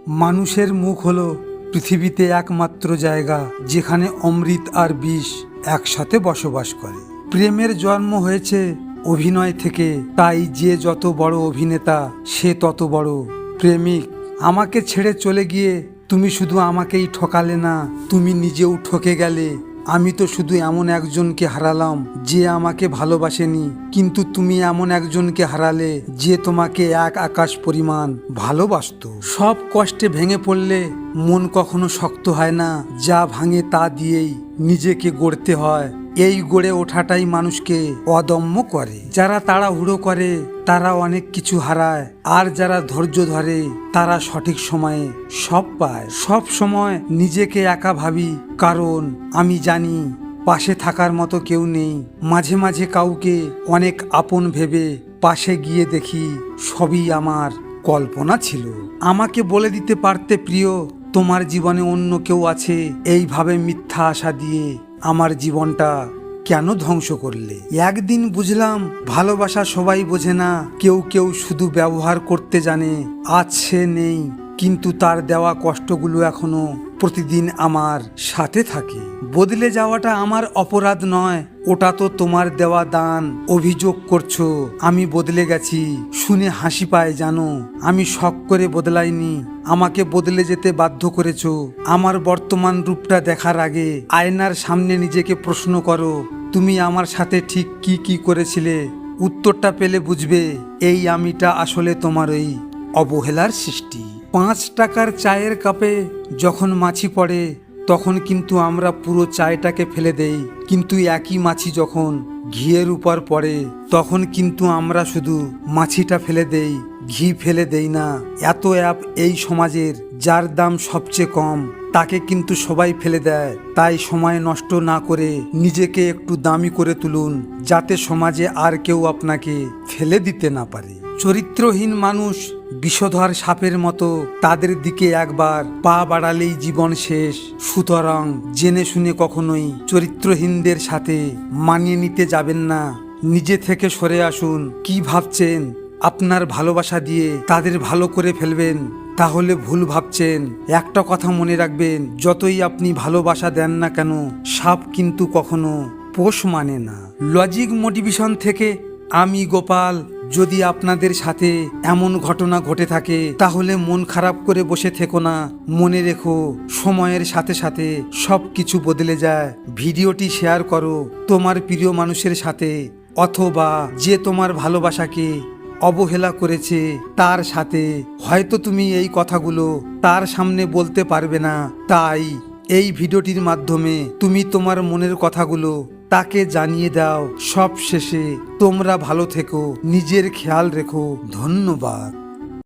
মানুষের মুখ হলো পৃথিবীতে একমাত্র জায়গা যেখানে অমৃত আর বিষ একসাথে বসবাস করে। প্রেমের জন্ম হয়েছে অভিনয় থেকে, তাই যে যত বড় অভিনেতা সে তত বড় প্রেমিক। আমাকে ছেড়ে চলে গিয়ে তুমি শুধু আমাকেই ঠকালে না, তুমি নিজেও ঠকে গেলে। আমি তো শুধু এমন একজনকে হারালাম যে আমাকে ভালোবাসেনি, কিন্তু তুমি এমন একজনকে হারালে যে তোমাকে এক আকাশ পরিমাণ ভালোবাসতো। সব কষ্টে ভেঙে পড়লে মন কখনো শক্ত হয় না, যা ভাঙে তা দিয়েই নিজেকে গড়তে হয়। এই গড়ে ওঠাটাই মানুষকে অদম্য করে। যারা তাড়াহুড়ো করে তারা অনেক কিছু হারায়, আর যারা ধৈর্য ধরে তারা সঠিক সময়ে সব পায়। সব সময় নিজেকে একা ভাবি, কারণ আমি জানি পাশে থাকার মতো কেউ নেই। মাঝে মাঝে কাউকে অনেক আপন ভেবে পাশে গিয়ে দেখি সবই আমার কল্পনা ছিল। আমাকে বলে দিতে পারতে, প্রিয় তোমার জীবনে অন্য কেউ আছে। এইভাবে মিথ্যা আশা দিয়ে আমার জীবনটা কেন ধ্বংস করলে? একদিন বুঝলাম ভালোবাসা সবাই বোঝে না, কেউ কেউ শুধু ব্যবহার করতে জানে। আজ সে নেই, কিন্তু তার দেওয়া কষ্টগুলো এখনো প্রতিদিন আমার সাথে থাকে। বদলে যাওয়াটা আমার অপরাধ নয়, ওটা তো তোমার দেওয়া দান। অভিযোগ করছো আমি বদলে গেছি, শুনে হাসি পায় জানো। আমি শখ করে বদলাইনি, আমাকে বদলে যেতে বাধ্য করেছো। আমার বর্তমান রূপটা দেখার আগে আয়নার সামনে নিজেকে প্রশ্ন করো, তুমি আমার সাথে ঠিক কি কি করেছিলে? উত্তরটা পেলে বুঝবে এই আমিটা আসলে তোমার ওই অবহেলার সৃষ্টি। 5 টাকার চায়ের কাপে যখন মাছি পড়ে তখন কিন্তু আমরা পুরো চায়টাকে ফেলে দেই, কিন্তু একই মাছি যখন ঘিয়ের উপর পড়ে তখন কিন্তু আমরা শুধু মাছিটা ফেলে দেই, ঘি ফেলে দেই না। এত অ্যাপ এই সমাজের, যার দাম সবচেয়ে কম তাকে কিন্তু সবাই ফেলে দেয়। তাই সময় নষ্ট না করে নিজেকে একটু দামি করে তুলুন, যাতে সমাজে আর কেউ আপনাকে ফেলে দিতে না পারে। চরিত্রহীন মানুষ বিষধর সাপের মতো, তাদের দিকে একবার পা বাড়ালেই জীবন শেষ। সুতরাং জেনে শুনে কখনোই চরিত্রহীনদের সাথে মানিয়ে নিতে যাবেন না। নিজে থেকে সরে আসুন। কি ভাবছেন আপনার ভালোবাসা দিয়ে তাদের ভালো করে ফেলবেন? তাহলে ভুল ভাবছেন। একটা কথা মনে রাখবেন, যতই আপনি ভালোবাসা দেন না কেন, সাপ কিন্তু কখনো পোষ মানে না। লজিক মোটিভেশন থেকে আমি গোপাল। যদি আপনাদের সাথে এমন ঘটনা ঘটে থাকে তাহলে মন খারাপ করে বসে থেকো না। মনে রেখো, সময়ের সাথে সাথে সব কিছু বদলে যায়। ভিডিওটি শেয়ার করো তোমার প্রিয় মানুষের সাথে, অথবা যে তোমার ভালোবাসাকে অবহেলা করেছে তার সাথে। হয়তো তুমি এই কথাগুলো তার সামনে বলতে পারবে না, তাই এই ভিডিওটির মাধ্যমে তুমি তোমার মনের কথাগুলো তাকে জানিয়ে দাও। সব শেষে তোমরা ভালো থেকো, নিজের খেয়াল রেখো। ধন্যবাদ।